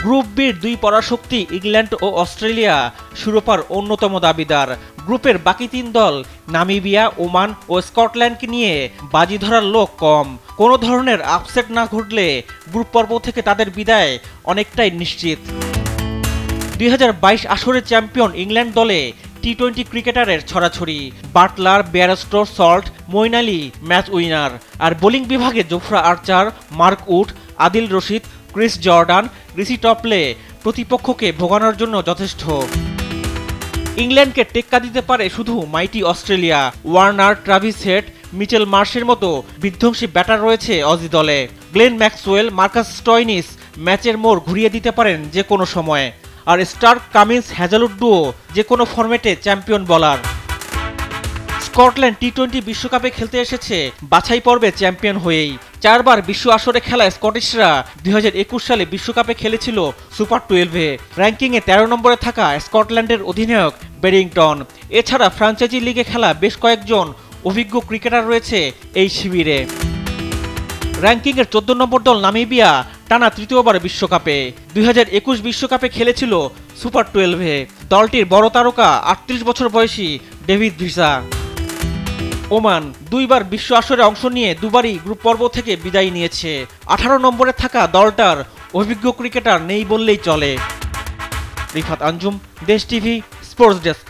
Group বির দুই পরাশক্তি England ও Australia শিরোপার অন্যতম দাবিদার। গ্রুপের বাকি তিন দল নামিবিয়া, ওমান ও স্কটল্যান্ডকে নিয়ে বাজি ধরার লোক কম। কোনো ধরনের আপসেট না ঘটলে গ্রুপ পর্ব থেকে তাদের বিদায় অনেকটাই নিশ্চিত। 2022 আসরের চ্যাম্পিয়ন ইংল্যান্ড দলে টি-20 ক্রিকেটারের ছড়াছড়ি। Buttler, Bairstow, Salt, Moeen Ali match winner. আর বোলিং বিভাগে Jofra Archer, Mark Wood, Adil Rashid, Chris Jordan, Reece Topley প্রতিপক্ষকে ভোগানোর জন্য যথেষ্ট। ইংল্যান্ডকে টেক্কা দিতে পারে শুধু mighty Australia. Warner, Travis Head, Mitchell মার্শের মতো বিধ্বংসী ব্যাটার রয়েছে অজি দলে। গ্লেন ম্যাক্সওয়েল, মার্কাস স্টয়নিস ম্যাচের মোড় ঘুরিয়ে দিতে পারেন যে কোনো সময়। আর স্টার্ক, কামিন্স, হ্যাজালউড ডুও যে কোনো ফরম্যাটে চ্যাম্পিয়ন বলার। স্কটল্যান্ড টি-20 বিশ্বকাপে খেলতে এসেছে বাছাই পর্বে চ্যাম্পিয়ন হয়েই। 4 বার বিশ্ব আসরে খেলা স্কটিশরা 2021 সালে বিশ্বকাপে খেলেছিল সুপার 12-এ। র্যাঙ্কিংয়ে 13 নম্বরে থাকা স্কটল্যান্ডের অধিনায়ক বেরিংটন। এছাড়া ফ্র্যাঞ্চাইজি লিগে খেলা বেশ কয়েকজন অভিজ্ঞ ক্রিকেটার রয়েছে এই শিবিরে। র্যাঙ্কিংয়ের 14 নম্বর দল নামিবিয়া টানা তৃতীয়বার বিশ্বকাপে। 2021 বিশ্বকাপে খেলেছিল সুপার 12-এ। দলটির বড় তারকা 38 বছর বয়সী ডেভিড ভিসা। ওমান 2 বার বিশ্ব আসরে অংশ নিয়ে দুবারই গ্রুপ পর্ব থেকে বিদায় নিয়েছে। 18 নম্বরে থাকা দলটার অভিজ্ঞ ক্রিকেটার নেই বললেই চলে। রিফাত আঞ্জুম, দেশ টিভি, স্পোর্টস ডেস্ক।